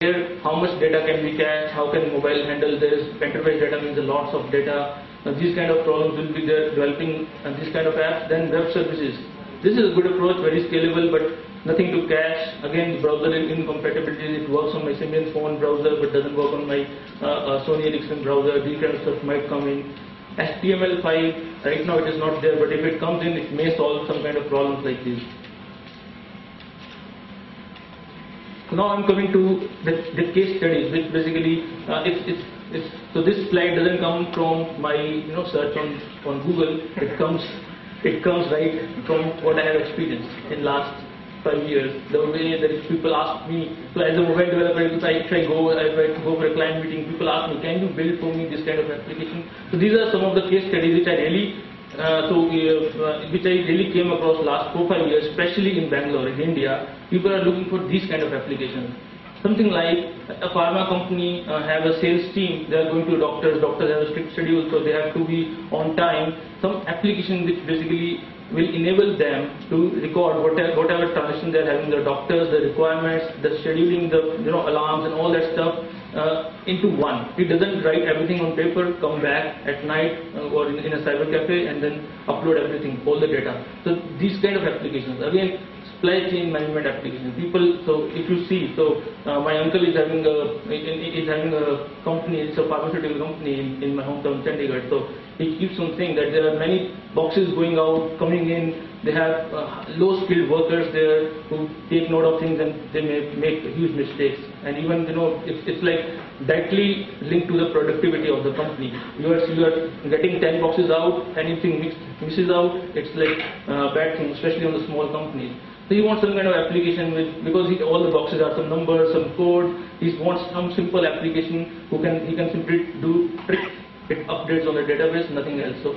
Here, how much data can be cached, how can mobile handle this, enterprise data means lots of data. These kind of problems will be there developing these kind of apps. Then web services. This is a good approach, very scalable, but nothing to cache. Again, browser incompatibility. It works on my Symbian phone browser, but doesn't work on my Sony Ericsson browser. These kind of stuff might come in. HTML5, right now it is not there, but if it comes in, it may solve some kind of problems like this. Now I'm coming to the case studies, which basically so this slide doesn't come from my search on Google. It comes right from what I have experienced in last 5 years. The way that people ask me, so as a mobile developer, if I go for a client meeting, people ask me, can you build for me this kind of application? So these are some of the case studies which I really came across last 4-5 years, especially in Bangalore, in India. People are looking for these kind of applications. Something like a pharma company have a sales team. They are going to doctors. Doctors have a strict schedule, so they have to be on time. Some application which basically will enable them to record whatever transaction they are having, the doctors, the requirements, the scheduling, the alarms and all that stuff into one. It doesn't write everything on paper, come back at night or in a cyber cafe and then upload everything, all the data. So these kind of applications, again, supply chain management applications. People, so if you see, my uncle is having a company, it's a pharmaceutical company in my hometown Chandigarh. So he keeps on saying that there are many boxes going out, coming in. They have low-skilled workers there who take note of things and they may make huge mistakes. And even it's like directly linked to the productivity of the company. You are getting 10 boxes out, anything misses out, it's like bad thing, especially on the small companies. So he wants some kind of application because all the boxes are some numbers, some code. He wants some simple application he can simply do trick. It updates on the database, nothing else. So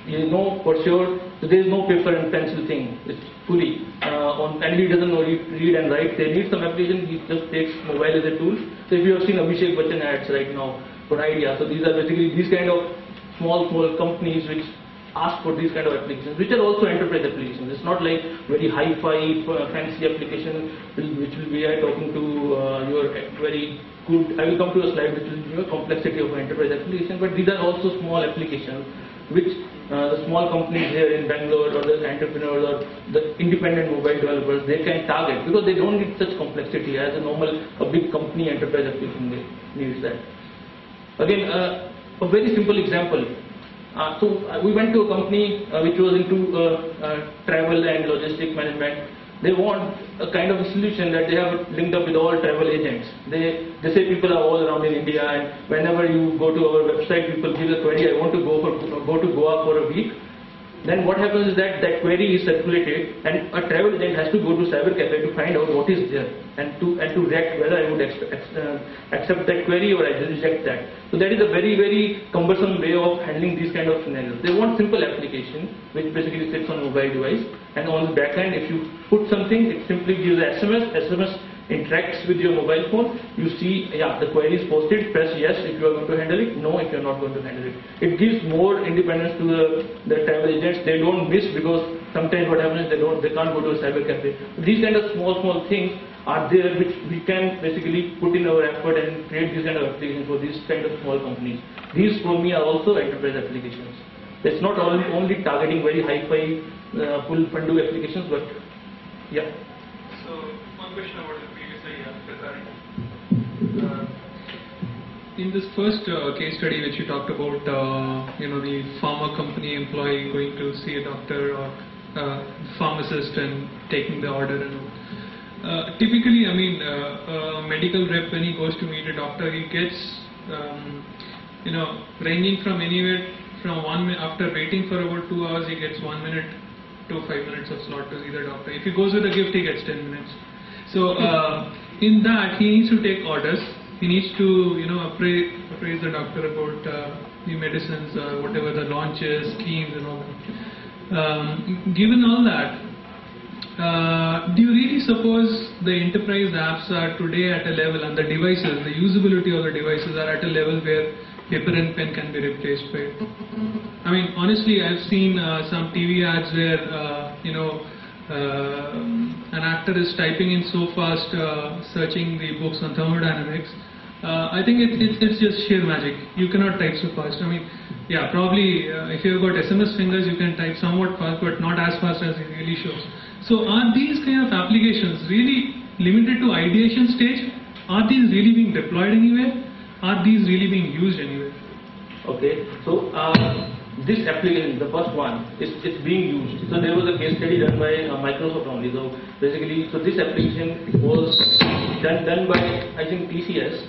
you know for sure. So there is no paper and pencil thing. It's fully and he doesn't know read and write. They need some application. He just takes mobile as a tool. So if you have seen Abhishek Bachchan ads right now for idea, so these are basically these kind of small companies which ask for these kind of applications, which are also enterprise applications. It's not like very hi-fi, fancy application, which will be talking to your very good. I will come to a slide which will complexity of an enterprise application. But these are also small applications, which the small companies here in Bangalore or the entrepreneurs or the independent mobile developers, they can target because they don't need such complexity as a big company enterprise application needs that. Again, a very simple example. So we went to a company which was into travel and logistic management. They want a kind of a solution that they have linked up with all travel agents. They say people are all around in India, and whenever you go to our website, people give a query, I want to go to Goa for a week. Then what happens is that query is circulated, and a travel agent has to go to cyber cafe to find out what is there and to react whether I would accept that query or I reject that. So that is a very, very cumbersome way of handling these kind of scenarios. They want simple application which basically sits on mobile device, and on the back end, if you put something, it simply gives SMS. SMS interacts with your mobile phone. You see, yeah, the query is posted. Press yes if you are going to handle it. No if you are not going to handle it. It gives more independence to the travel agents. They don't miss because sometimes what happens is they can't go to a cyber cafe. These kind of small things are there which we can basically put in our effort and create this kind of application for these kind of small companies. These for me are also enterprise applications. It's not only targeting very high-fi full fundu applications, but yeah. So one question about the previously in this first case study which you talked about, the pharma company employee going to see a doctor or pharmacist and taking the order and all. Typically, I mean, a medical rep, when he goes to meet a doctor, he gets ranging from anywhere from 1 minute, after waiting for about 2 hours, he gets 1 minute to 5 minutes of slot to see the doctor. If he goes with a gift, he gets 10 minutes. So in that, he needs to take orders. He needs to appraise the doctor about the medicines, whatever the launches, schemes and all that. Given all that, do you really suppose the enterprise apps are today at a level, and the devices, the usability of the devices are at a level where paper and pen can be replaced by it? I mean, honestly, I've seen some TV ads where an actor is typing in so fast, searching the books on thermodynamics. I think it's just sheer magic. You cannot type so fast. I mean, yeah, probably if you've got SMS fingers, you can type somewhat fast, but not as fast as it really shows. So are these kind of applications really limited to ideation stage? Are these really being deployed anywhere? Are these really being used anywhere? Okay, so this application, the first one, it's being used. So there was a case study done by Microsoft only. So basically, so this application was done by, I think, TCS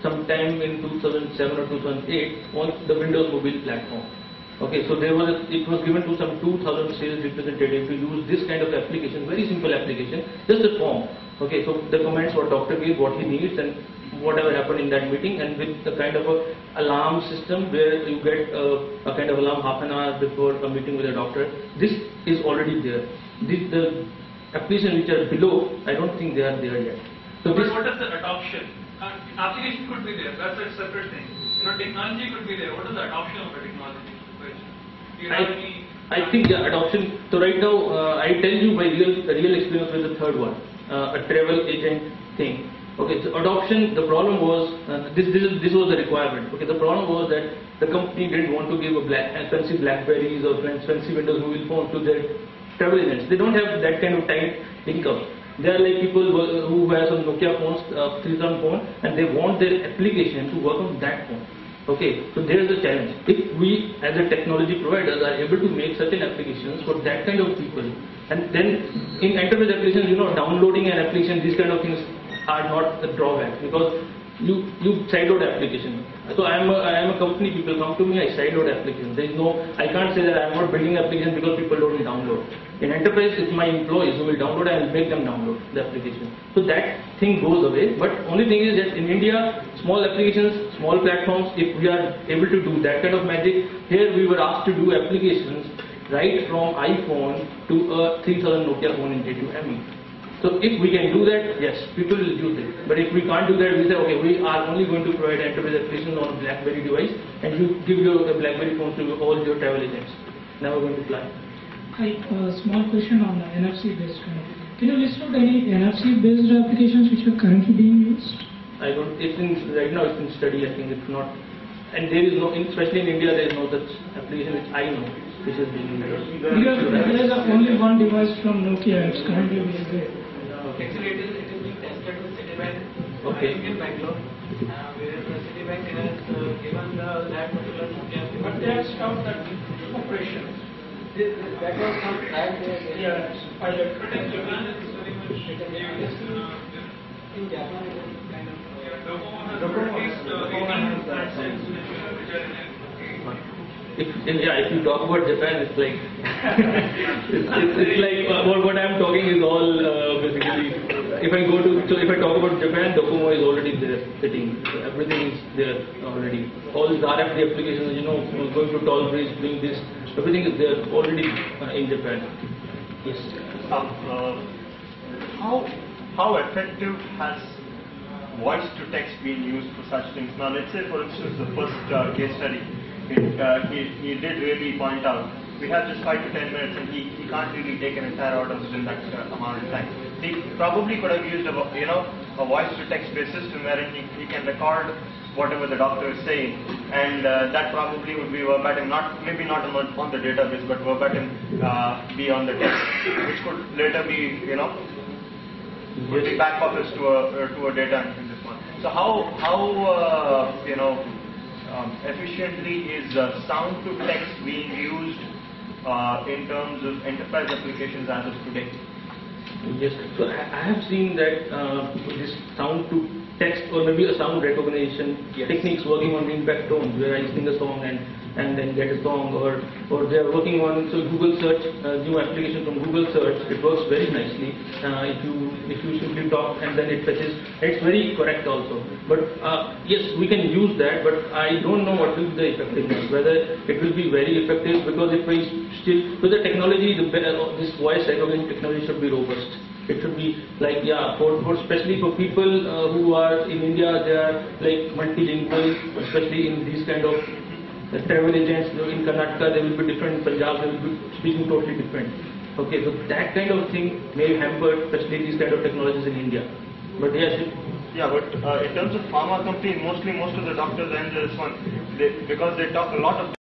sometime in 2007 or 2008 on the Windows Mobile platform. Okay, so it was given to some 2,000 sales representatives to use this kind of application, very simple application, just a form. Okay, so the comments what doctor gives, what he needs, and whatever happened in that meeting, and with the kind of a alarm system where you get a kind of alarm half an hour before a meeting with a doctor. This is already there. The applications which are below, I don't think they are there yet. So but what is the adoption? Application could be there. That's a separate thing. Technology could be there. What is the adoption of the technology? I think the adoption. So right now, I tell you my real experience with the third one, a travel agent thing. Okay, so adoption. The problem was this was the requirement. Okay, the problem was that the company didn't want to give expensive Blackberries or expensive Windows Mobile phones to their travel agents. They don't have that kind of tight income. They are like people who have some Nokia phones, 3000 phone, and they want their application to work on that phone. Okay, so there is a challenge. If we as a technology providers are able to make certain applications for that kind of people, and then in enterprise applications, downloading an application, these kind of things are not a drawback, because you sideload application. So I am a company, people come to me, I sideload application. There is no, I can't say that I am not building application because people don't download. In enterprise, it's my employees who will download, I will make them download the application. So that thing goes away. But only thing is that in India, small applications, small platforms, if we are able to do that kind of magic, here we were asked to do applications right from iPhone to a 3000 Nokia phone in J2ME. So if we can do that, yes, people will use it. But if we can't do that, we say, okay, we are only going to provide enterprise applications on a BlackBerry device, and you give your BlackBerry phone to all your travel agents. Never going to fly. Hi, small question on the NFC-based kind of. Can you list out any NFC-based applications which are currently being used? I don't. Right now it's in study. I think it's not, and there is no, especially in India, there is no such application which I know which is being used. Because there is only one device from Nokia. It's currently being there. Actually, it is being tested with Citibank in Bangalore, where Citibank has given that particular Nokia. But they have stopped that operation. That was some trial there. Yeah, pilot. But in Japan, it's very much used. In Japan, it is kind of. Docomo has at least 18 platforms which are in If you talk about Japan, it's like it's like what I'm talking is all basically. If I talk about Japan, Docomo is already there sitting. So everything is there already. All the RFD applications, going to toll bridge, doing this, everything is there already in Japan. Yes. How effective has voice to text been used for such things? Now, let's say, for instance, the first case study. He did really point out we have just 5 to 10 minutes, and he can't really take an entire order within that amount of time. He probably could have used a voice to text based system wherein he can record whatever the doctor is saying, and that probably would be verbatim, maybe not on the database, but verbatim be on the text, which could later be would be back office to a data in this one. So how efficiently is sound to text being used in terms of enterprise applications as of today? Yes, so I have seen that this sound to text or maybe a sound recognition techniques working on impact tones, where I sing a song and then get a song, or they are working on Google search, new application from Google search. It works very nicely if you simply talk and then it fetches. It's very correct also. But yes, we can use that, but I don't know what will be the effectiveness, whether it will be very effective, because if we still with the technology, this voice recognition technology should be robust. It should be like, for especially for people who are in India, they are like multilingual, especially in these kind of travel agents. In Karnataka, they will be different. In Punjab, they will be speaking totally different. Okay, so that kind of thing may hamper especially these kind of technologies in India. But yes, yeah, but in terms of pharma company, most of the doctors and this one, because they talk a lot of